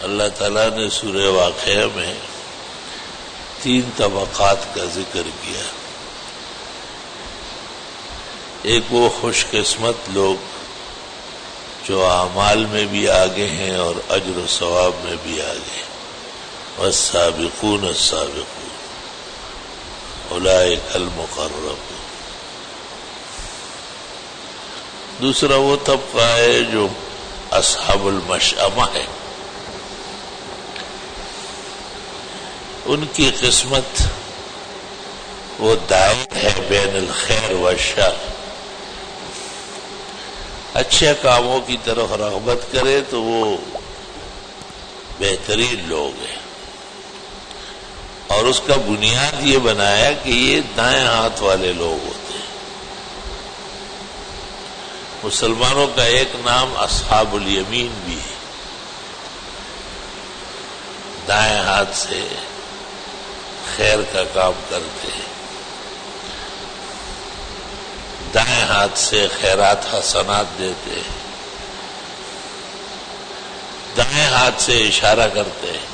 اللہ تعالیٰ نے سورہ واقعہ میں 3 طبقات کا ذکر کیا. ایک وہ خوش قسمت لوگ جو اعمال میں بھی آگے ہیں اور اجر و ثواب میں بھی آگے ہیں. والسابقون السابقون اولئک المقربون. دوسرا وہ طبقہ ہے جو اصحاب المشأمہ ہے. ان کی قسمت وہ دائر ہے بین الخیر والشر. اچھے کاموں کی طرف رغبت کرے تو وہ بہترین لوگ ہیں، اور اس کا بنیاد یہ بنایا کہ یہ دائیں ہاتھ والے لوگ ہوتے ہیں. مسلمانوں کا ایک نام اصحاب الیمین بھی ہے. دائیں ہاتھ سے خیر کا کام کرتے ہیں، دائیں ہاتھ سے خیرات حسنات دیتے ہیں، دائیں ہاتھ سے اشارہ کرتے ہیں.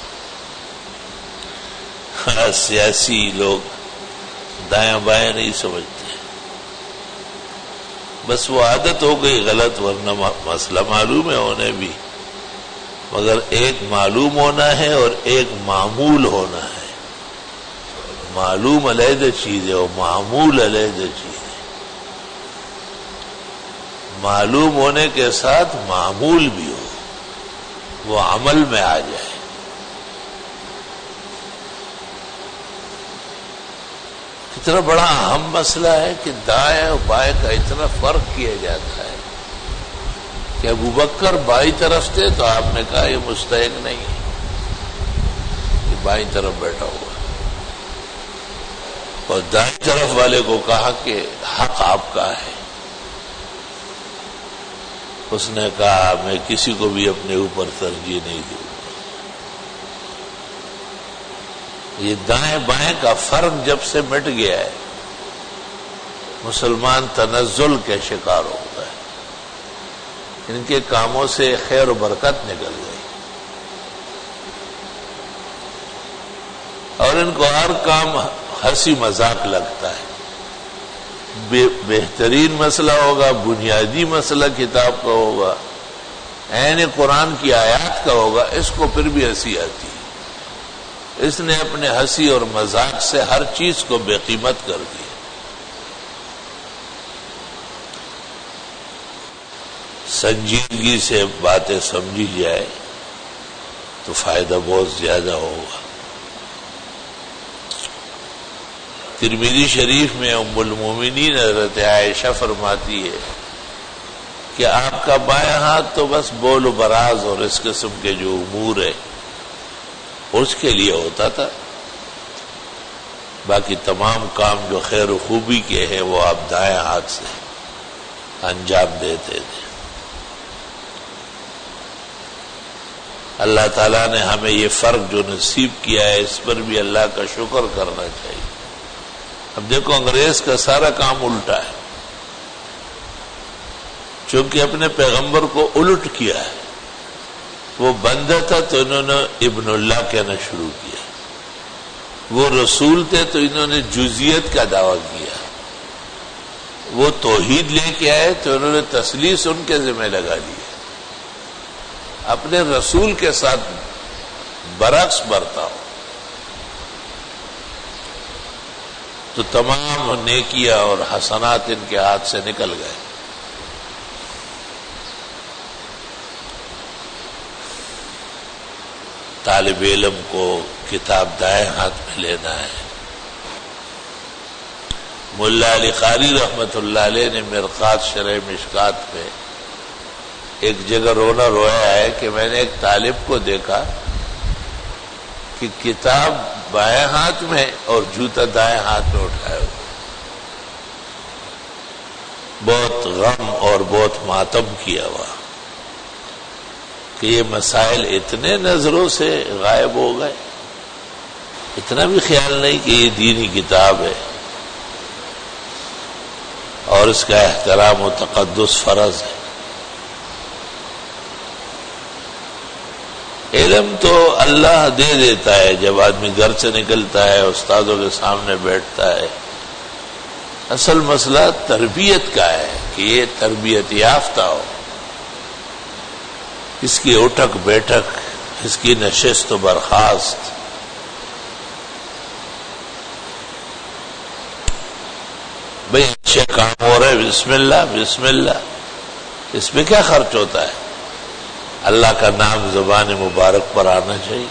سیاسی لوگ دائیں بائیں نہیں سمجھتے، بس وہ عادت ہو گئی غلط، ورنہ مسئلہ معلوم ہے انہیں بھی، مگر ایک معلوم ہونا ہے اور ایک معمول ہونا ہے. معلوم علیحدہ چیز ہے اور معمول علیحدہ چیز ہے. معلوم ہونے کے ساتھ معمول بھی ہو، وہ عمل میں آ جائے. اتنا بڑا اہم مسئلہ ہے کہ دائیں اور بائیں کا اتنا فرق کیا جاتا ہے کہ ابو بکر بائیں طرف تھے تو آپ نے کہا یہ مستحق نہیں ہے، یہ بائیں طرف بیٹھا ہوا، اور دائیں طرف والے کو کہا کہ حق آپ کا ہے. اس نے کہا میں کسی کو بھی اپنے اوپر ترجیح نہیں دوں. یہ دائیں بائیں کا فرق جب سے مٹ گیا ہے، مسلمان تنزل کے شکار ہو گئے. ان کے کاموں سے خیر و برکت نکل گئی، اور ان کو ہر کام ہنسی مذاق لگتا ہے. بہترین مسئلہ ہوگا، بنیادی مسئلہ کتاب کا ہوگا، عین قرآن کی آیات کا ہوگا، اس کو پھر بھی ہنسی آتی ہے. اس نے اپنے ہنسی اور مذاق سے ہر چیز کو بے قیمت کر دیا. سنجیدگی سے باتیں سمجھی جائے تو فائدہ بہت زیادہ ہوگا. ترمذی شریف میں ام المومنین حضرت عائشہ فرماتی ہے کہ آپ کا بائیں ہاتھ تو بس بول و براز اور اس قسم کے جو امور ہے اس کے لیے ہوتا تھا، باقی تمام کام جو خیر و خوبی کے ہیں وہ آپ دائیں ہاتھ سے انجام دیتے تھے. اللہ تعالیٰ نے ہمیں یہ فرق جو نصیب کیا ہے اس پر بھی اللہ کا شکر کرنا چاہیے. اب دیکھو انگریز کا سارا کام الٹا ہے، چونکہ اپنے پیغمبر کو الٹ کیا ہے. وہ بندہ تھا تو انہوں نے ابن اللہ کہنا شروع کیا، وہ رسول تھے تو انہوں نے جزیت کا دعویٰ کیا، وہ توحید لے کے آئے تو انہوں نے تثلیث ان کے ذمہ لگا دیا. اپنے رسول کے ساتھ برعکس برتاؤ تو تمام نیکیاں اور حسنات ان کے ہاتھ سے نکل گئے. طالب علم کو کتاب دائیں ہاتھ میں لینا ہے. ملا علی قاری رحمت اللہ علیہ نے مرقات شرح مشکات میں ایک جگہ رونا رویا ہے کہ میں نے ایک طالب کو دیکھا کہ کتاب بائیں ہاتھ میں اور جوتا دائیں ہاتھ میں اٹھایا ہوا، بہت غم اور بہت ماتم کیا ہوا کہ یہ مسائل اتنے نظروں سے غائب ہو گئے. اتنا بھی خیال نہیں کہ یہ دینی کتاب ہے اور اس کا احترام و تقدس فرض ہے. علم تو اللہ دے دیتا ہے جب آدمی گھر سے نکلتا ہے، استادوں کے سامنے بیٹھتا ہے. اصل مسئلہ تربیت کا ہے کہ یہ تربیت یافتہ ہو، اس کی اٹھک بیٹھک، اس کی نشست و برخاست. بھئی اچھے کام ہو رہے، بسم اللہ بسم اللہ، اس میں کیا خرچ ہوتا ہے؟ اللہ کا نام زبان مبارک پر آنا چاہیے.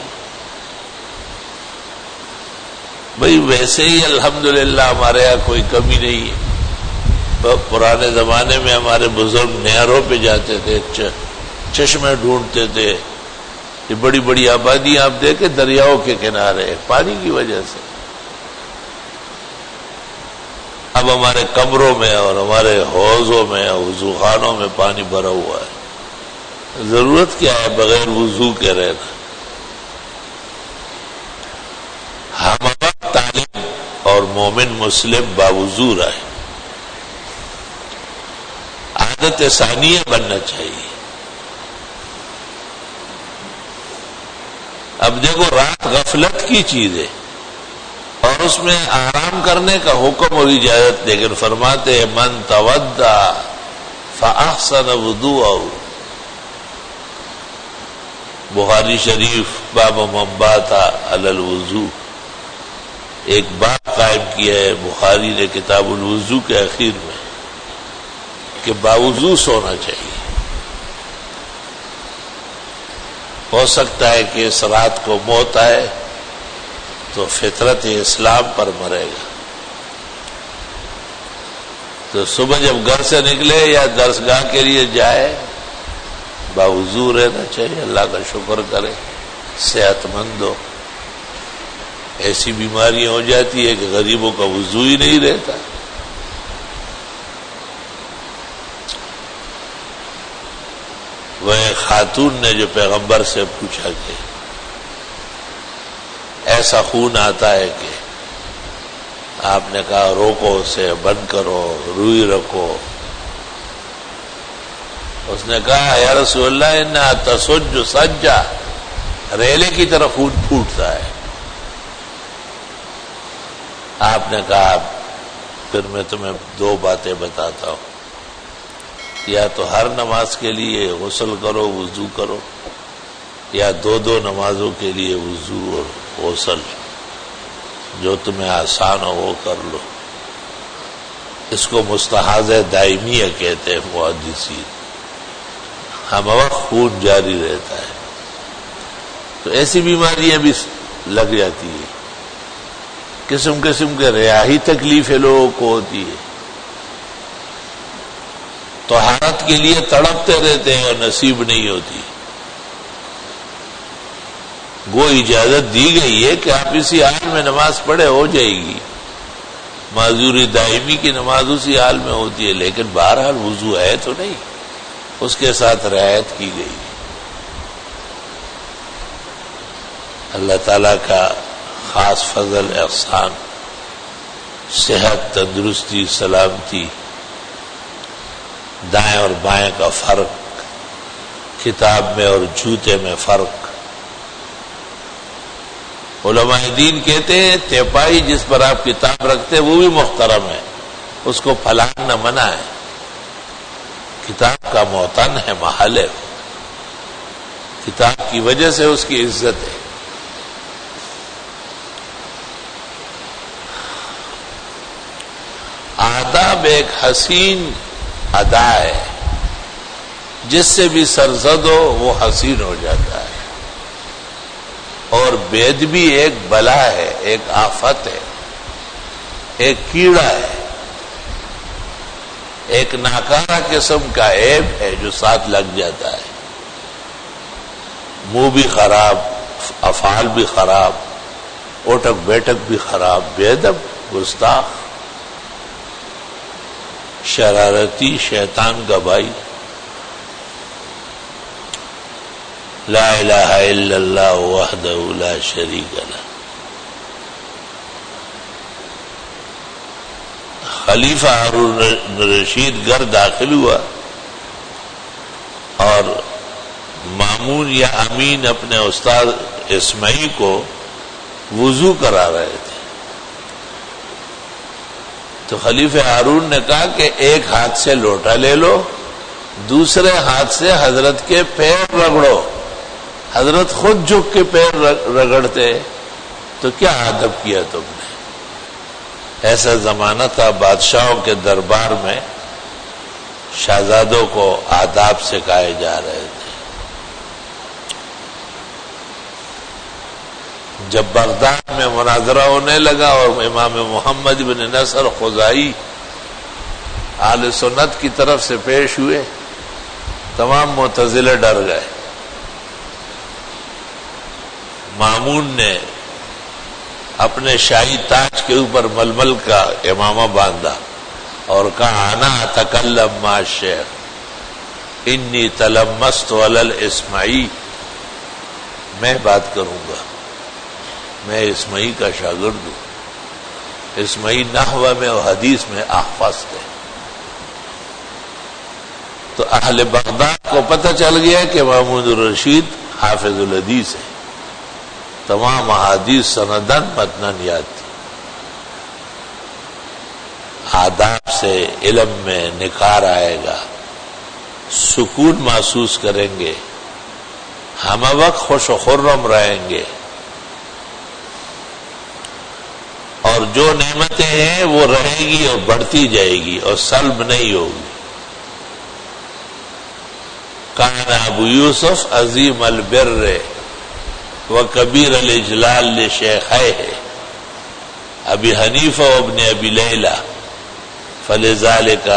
بھئی ویسے ہی الحمدللہ ہمارے یہاں کوئی کمی نہیں ہے. پرانے زمانے میں ہمارے بزرگ نہروں پہ جاتے تھے، چشمے ڈھونڈتے تھے. یہ بڑی بڑی آبادیاں آپ دیکھیں دریاؤں کے کنارے، پانی کی وجہ سے. اب ہمارے کمروں میں اور ہمارے حوضوں میں، وضو خانوں میں پانی بھرا ہوا ہے. ضرورت کیا ہے بغیر وضو کے رہنا؟ ہم وقت تعلیم اور مومن مسلم باوضو رہے. عادت ثانیہ بننا چاہیے. اب دیکھو رات غفلت کی چیز ہے اور اس میں آرام کرنے کا حکم اور اجازت، لیکن فرماتے ہیں من تودع فاحسن وضوءہ. بخاری شریف باب من بات علی الوضوء، ایک باب قائم کیا ہے بخاری نے کتاب الوضوء کے اخیر میں کہ باوضو سونا چاہیے. ہو سکتا ہے کہ اس رات کو موت آئے تو فطرت اسلام پر مرے گا، تو صبح جب گھر سے نکلے یا درسگاہ کے لیے جائے باوضو رہنا چاہیے. اللہ کا شکر کرے، صحت مند ہو. ایسی بیماریاں ہو جاتی ہے کہ غریبوں کا وضو ہی نہیں رہتا. وہ خاتون نے جو پیغمبر سے پوچھا کہ ایسا خون آتا ہے کہ آپ نے کہا روکو اسے، بند کرو، روئی رکھو. اس نے کہا یا رسول اللہ انہا تسج سجا، ریلے کی طرح خون پھوٹتا ہے. آپ نے کہا پھر میں تمہیں دو باتیں بتاتا ہوں، یا تو ہر نماز کے لیے غسل کرو، وضو کرو، یا دو دو نمازوں کے لیے وضو اور غسل، جو تمہیں آسان ہو وہ کر لو. اس کو مستحاضہ دائمیہ کہتے ہیں محدثین. ہم وقت خون جاری رہتا ہے تو ایسی بیماریاں بھی لگ جاتی ہیں. قسم قسم کے ریاحی تکلیفیں لوگوں کو ہوتی ہے. طہارت کے لیے تڑپتے رہتے ہیں اور نصیب نہیں ہوتی. وہ اجازت دی گئی ہے کہ آپ اسی حال میں نماز پڑھے ہو جائے گی. معذوری دائمی کی نماز اسی حال میں ہوتی ہے، لیکن بہرحال وضو ہے تو نہیں، اس کے ساتھ رعایت کی گئی. اللہ تعالی کا خاص فضل احسان، صحت، تندرستی، سلامتی، دائیں اور بائیں کا فرق، کتاب میں اور جوتے میں فرق. علماء دین کہتے ہیں تیپائی جس پر آپ کتاب رکھتے ہیں وہ بھی محترم ہے، اس کو پھلانگنا منع ہے. کتاب کا موتن ہے، محل ہے، کتاب کی وجہ سے اس کی عزت ہے. آداب ایک حسین ادا ہے، جس سے بھی سرزد ہو وہ حسین ہو جاتا ہے. اور بے ادبی ایک بلا ہے، ایک آفت ہے، ایک کیڑا ہے، ایک ناکارہ قسم کا عیب ہے جو ساتھ لگ جاتا ہے. منہ بھی خراب، افعال بھی خراب، اٹھک بیٹھک بھی خراب، بے ادب، گستاخ، شرارتی، شیطان کا بھائی. لا الہ الا اللہ وحدہ لا شریک لہ. خلیفہ ہارون رشید گھر داخل ہوا اور مامون یا امین اپنے استاد اسمعی کو وضو کرا رہے تھے، تو خلیفہ ہارون نے کہا کہ ایک ہاتھ سے لوٹا لے لو، دوسرے ہاتھ سے حضرت کے پیر رگڑو۔ حضرت خود جھک کے پیر رگڑتے، تو کیا ادب کیا تم نے؟ ایسا زمانہ تھا بادشاہوں کے دربار میں شہزادوں کو آداب سکھائے جا رہے تھے۔ جب بغداد میں مناظرہ ہونے لگا اور امام محمد بن نصر خزائی اہل سنت کی طرف سے پیش ہوئے، تمام معتزلے ڈر گئے۔ مامون نے اپنے شاہی تاج کے اوپر ململ کا امامہ باندھا اور کہا انا اتکلم مع الشیخ انی تلمست علی الاسمعی، میں بات کروں گا، میں اسمعی کا شاگرد ہوں۔ اسمعی نحو میں اور حدیث میں احفظ تھے۔ تو اہل بغداد کو پتہ چل گیا کہ محمود الرشید حافظ الحدیث ہے، تمام احادیث سندن متنن یاد تھی۔ آداب سے علم میں نکھار آئے گا، سکون محسوس کریں گے، ہم وقت خوش و خرم رہیں گے، اور جو نعمتیں ہیں وہ رہے گی اور بڑھتی جائے گی اور سلب نہیں ہوگی۔ کان ابو یوسف عظیم البر وکبیر الاجلال لشیخیہ ابی حنیفہ وابن ابی لیلہ فلذالک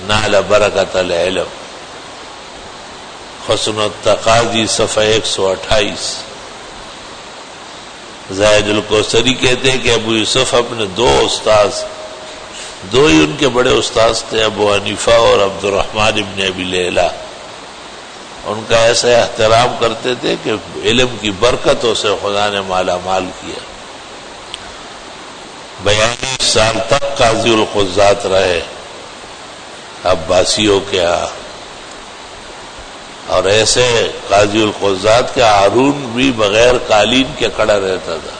نال برکت العلم۔ حسن التقاضی صفحہ 128۔ زاہد الکوثری کہتے ہیں کہ ابو یوسف اپنے دو استاذ، دو ہی ان کے بڑے استاذ تھے، ابو حنیفہ اور عبد الرحمن ابن ابی لیلہ، ان کا ایسا احترام کرتے تھے کہ علم کی برکتوں سے خدا نے مالا مال کیا۔ 42 سال تک قاضی القضات رہے عباسیوں کے ہاں، اور ایسے قاضی القضات کے ہارون بھی بغیر قالین کے کھڑا رہتا تھا۔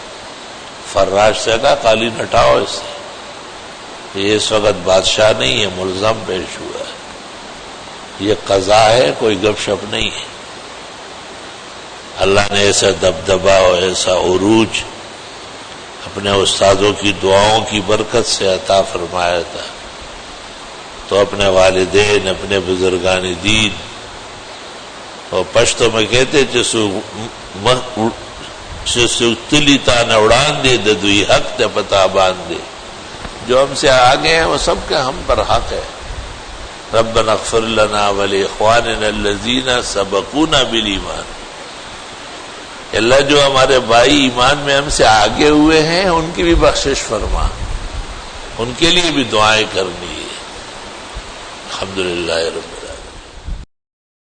فراش سے کہا قالین ہٹاؤ اس سے، یہ اس وقت بادشاہ نہیں ہے، ملزم پیش ہوا ہے، یہ قضا ہے، کوئی گپ شپ نہیں ہے۔ اللہ نے ایسا دبدبا اور ایسا عروج اپنے استادوں کی دعاؤں کی برکت سے عطا فرمایا تھا۔ تو اپنے والدین، اپنے بزرگان دین، اور پشتو میں کہتے چسو تلی تان اڑان دے ددوئی حق تے پتا باندھ دے، جو ہم سے آگے ہیں وہ سب کے ہم پر حق ہے۔ ربنا اغفر لنا ولاخواننا الذین سبقونا بالایمان، اللہ جو ہمارے بھائی ایمان میں ہم سے آگے ہوئے ہیں ان کی بھی بخشش فرما، ان کے لیے بھی دعائیں کرنی ہے۔ الحمدللہ رب